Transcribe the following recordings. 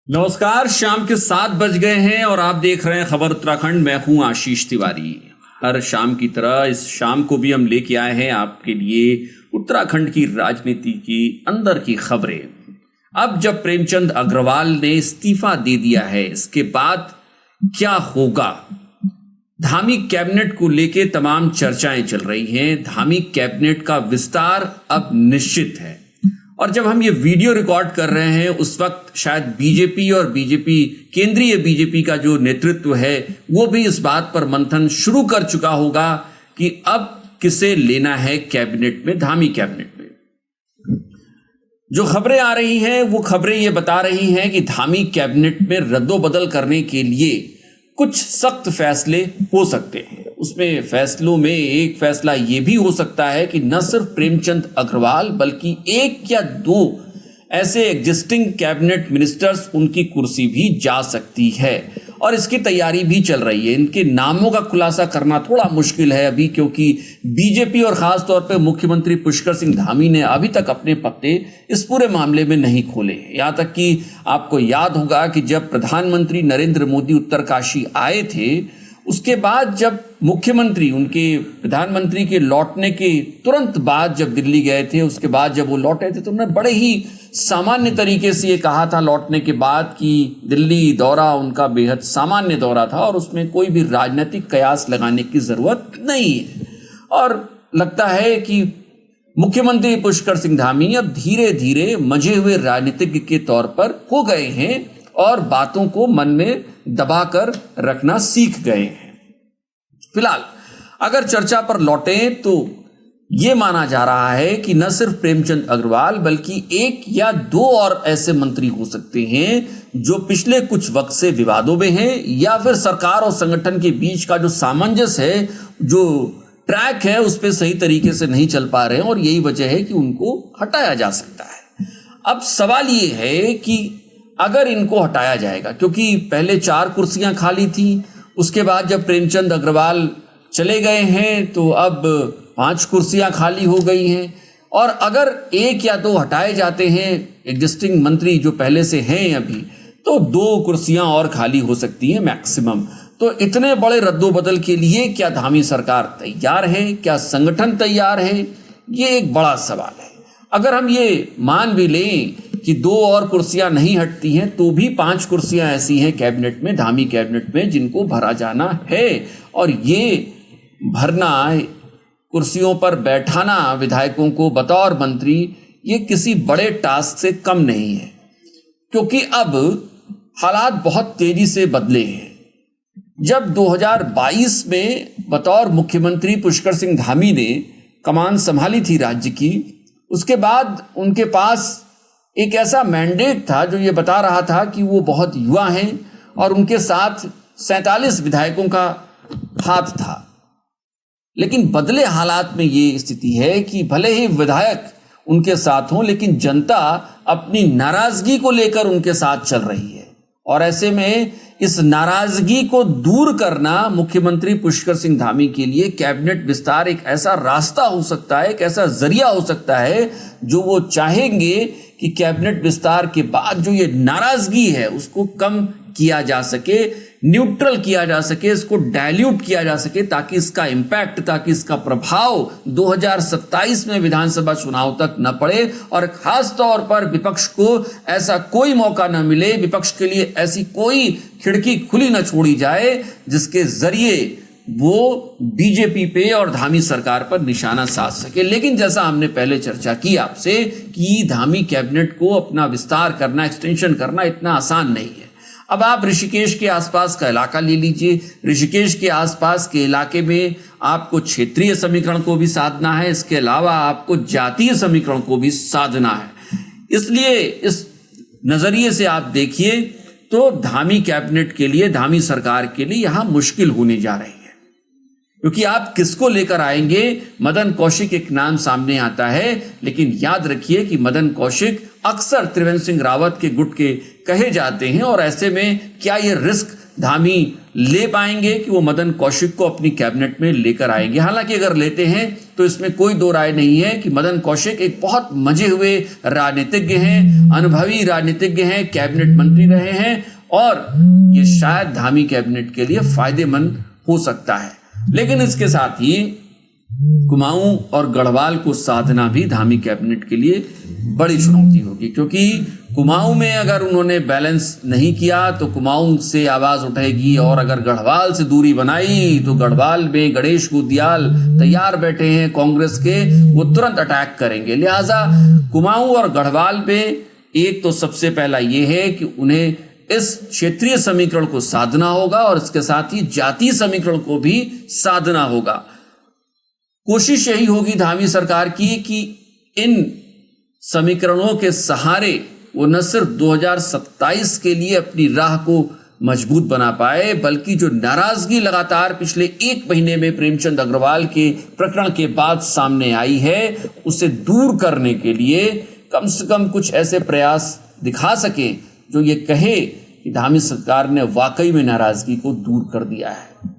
नमस्कार। शाम के 7 बज गए हैं और आप देख रहे हैं खबर उत्तराखंड। मैं हूं आशीष तिवारी। हर शाम की तरह इस शाम को भी हम लेके आए हैं आपके लिए उत्तराखंड की राजनीति की अंदर की खबरें। अब जब प्रेमचंद अग्रवाल ने इस्तीफा दे दिया है, इसके बाद क्या होगा? धामी कैबिनेट को लेके तमाम चर्चाएं चल रही हैं। धामी कैबिनेट का विस्तार अब निश्चित है और जब हम ये वीडियो रिकॉर्ड कर रहे हैं उस वक्त शायद बीजेपी और केंद्रीय बीजेपी का जो नेतृत्व है वो भी इस बात पर मंथन शुरू कर चुका होगा कि अब किसे लेना है कैबिनेट में, धामी कैबिनेट में। जो खबरें आ रही हैं वो खबरें ये बता रही हैं कि धामी कैबिनेट में रद्दोबदल करने के लिए कुछ सख्त फैसले हो सकते हैं। उसमें फैसलों में एक फैसला ये भी हो सकता है कि न सिर्फ प्रेमचंद अग्रवाल बल्कि एक या दो ऐसे एग्जिस्टिंग कैबिनेट मिनिस्टर्स, उनकी कुर्सी भी जा सकती है और इसकी तैयारी भी चल रही है। इनके नामों का खुलासा करना थोड़ा मुश्किल है अभी, क्योंकि बीजेपी और खास तौर पे मुख्यमंत्री पुष्कर सिंह धामी ने अभी तक अपने पत्ते इस पूरे मामले में नहीं खोले। यहाँ तक कि आपको याद होगा कि जब प्रधानमंत्री नरेंद्र मोदी उत्तरकाशी आए थे, उसके बाद जब मुख्यमंत्री उनके प्रधानमंत्री के लौटने के तुरंत बाद जब दिल्ली गए थे, उसके बाद जब वो लौटे थे तो उन्होंने बड़े ही सामान्य तरीके से ये कहा था लौटने के बाद कि दिल्ली दौरा उनका बेहद सामान्य दौरा था और उसमें कोई भी राजनीतिक कयास लगाने की जरूरत नहीं है। और लगता है कि मुख्यमंत्री पुष्कर सिंह धामी अब धीरे धीरे मजे हुए राजनीतिज्ञ के तौर पर हो गए हैं और बातों को मन में दबाकर रखना सीख गए हैं। फिलहाल अगर चर्चा पर लौटें तो यह माना जा रहा है कि न सिर्फ प्रेमचंद अग्रवाल बल्कि एक या दो और ऐसे मंत्री हो सकते हैं जो पिछले कुछ वक्त से विवादों में हैं या फिर सरकार और संगठन के बीच का जो सामंजस्य है, जो ट्रैक है, उस पर सही तरीके से नहीं चल पा रहे हैं और यही वजह है कि उनको हटाया जा सकता है। अब सवाल ये है कि अगर इनको हटाया जाएगा, क्योंकि पहले 4 कुर्सियां खाली थी, उसके बाद जब प्रेमचंद अग्रवाल चले गए हैं तो अब 5 कुर्सियां खाली हो गई हैं और अगर 1 या 2 हटाए जाते हैं एग्जिस्टिंग मंत्री जो पहले से हैं अभी, तो 2 कुर्सियां और खाली हो सकती हैं मैक्सिमम। तो इतने बड़े रद्दोबदल के लिए क्या धामी सरकार तैयार है? क्या संगठन तैयार है? ये एक बड़ा सवाल है। अगर हम ये मान भी लें कि 2 और कुर्सियां नहीं हटती हैं तो भी 5 कुर्सियां ऐसी हैं कैबिनेट में, धामी कैबिनेट में, जिनको भरा जाना है और ये भरना, कुर्सियों पर बैठाना विधायकों को बतौर मंत्री, ये किसी बड़े टास्क से कम नहीं है, क्योंकि अब हालात बहुत तेजी से बदले हैं। जब 2022 में बतौर मुख्यमंत्री पुष्कर सिंह धामी ने कमान संभाली थी राज्य की, उसके बाद उनके पास एक ऐसा मैंडेट था जो ये बता रहा था कि वो बहुत युवा हैं और उनके साथ 47 विधायकों का हाथ था। लेकिन बदले हालात में ये स्थिति है कि भले ही विधायक उनके साथ हों लेकिन जनता अपनी नाराजगी को लेकर उनके साथ चल रही है और ऐसे में इस नाराजगी को दूर करना मुख्यमंत्री पुष्कर सिंह धामी के लिए कैबिनेट विस्तार एक ऐसा रास्ता हो सकता है, एक ऐसा जरिया हो सकता है जो वो चाहेंगे कि कैबिनेट विस्तार के बाद जो ये नाराजगी है उसको कम किया जा सके, न्यूट्रल किया जा सके, इसको डाइल्यूट किया जा सके, ताकि इसका इम्पैक्ट, ताकि इसका प्रभाव 2027 में विधानसभा चुनाव तक न पड़े और खास तौर पर विपक्ष को ऐसा कोई मौका न मिले, विपक्ष के लिए ऐसी कोई खिड़की खुली न छोड़ी जाए जिसके जरिए वो बीजेपी पे और धामी सरकार पर निशाना साध सके। लेकिन जैसा हमने पहले चर्चा की आपसे कि धामी कैबिनेट को अपना विस्तार करना, एक्सटेंशन करना इतना आसान नहीं है। अब आप ऋषिकेश के आसपास का इलाका ले लीजिए। ऋषिकेश के आसपास के इलाके में आपको क्षेत्रीय समीकरण को भी साधना है, इसके अलावा आपको जातीय समीकरण को भी साधना है। इसलिए इस नजरिए से आप देखिए तो धामी कैबिनेट के लिए, धामी सरकार के लिए यहां मुश्किल होने जा रही है, क्योंकि आप किसको लेकर आएंगे। मदन कौशिक एक नाम सामने आता है, लेकिन याद रखिए कि मदन कौशिक अक्सर त्रिवेंद्र सिंह रावत के गुट के कहे जाते हैं और ऐसे में क्या ये रिस्क धामी ले पाएंगे कि वो मदन कौशिक को अपनी कैबिनेट में लेकर आएंगे। हालांकि अगर लेते हैं तो इसमें कोई दो राय नहीं है कि मदन कौशिक एक बहुत मजे हुए राजनीतिज्ञ हैं, अनुभवी राजनीतिज्ञ हैं, कैबिनेट मंत्री रहे हैं और ये शायद धामी कैबिनेट के लिए फायदेमंद हो सकता है। लेकिन इसके साथ ही कुमाऊं और गढ़वाल को साधना भी धामी कैबिनेट के लिए बड़ी चुनौती होगी, क्योंकि कुमाऊं में अगर उन्होंने बैलेंस नहीं किया तो कुमाऊं से आवाज उठेगी, और अगर गढ़वाल से दूरी बनाई तो गढ़वाल में गणेश गुदियाल तैयार बैठे हैं कांग्रेस के, वो तुरंत अटैक करेंगे। लिहाजा कुमाऊं और गढ़वाल पे एक तो सबसे पहला ये है कि उन्हें इस क्षेत्रीय समीकरण को साधना होगा और इसके साथ ही जातीय समीकरण को भी साधना होगा। कोशिश यही होगी धामी सरकार की कि इन समीकरणों के सहारे वो न सिर्फ 2027 के लिए अपनी राह को मजबूत बना पाए, बल्कि जो नाराजगी लगातार पिछले एक महीने में प्रेमचंद अग्रवाल के प्रकरण के बाद सामने आई है, उसे दूर करने के लिए कम से कम कुछ ऐसे प्रयास दिखा सके जो ये कहे कि धामी सरकार ने वाकई में नाराजगी को दूर कर दिया है।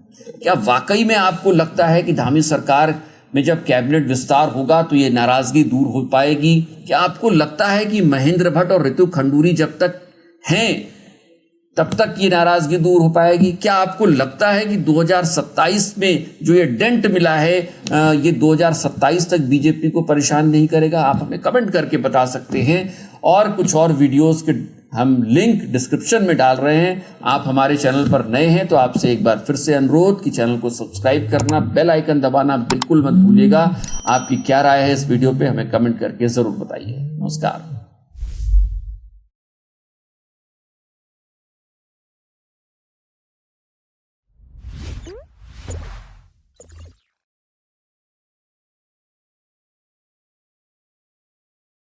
क्या वाकई में आपको लगता है कि धामी सरकार में जब कैबिनेट विस्तार होगा तो ये नाराजगी दूर हो पाएगी? क्या आपको लगता है कि महेंद्र भट्ट और ऋतु खंडूरी जब तक हैं तब तक ये नाराजगी दूर हो पाएगी? क्या आपको लगता है कि 2027 में जो ये डेंट मिला है ये 2027 तक बीजेपी को परेशान नहीं करेगा? आप हमें कमेंट करके बता सकते हैं। और कुछ और वीडियोस के हम लिंक डिस्क्रिप्शन में डाल रहे हैं। आप हमारे चैनल पर नए हैं तो आपसे एक बार फिर से अनुरोध कि चैनल को सब्सक्राइब करना, बेल आइकन दबाना बिल्कुल मत भूलिएगा। आपकी क्या राय है इस वीडियो पे हमें कमेंट करके जरूर बताइए। नमस्कार।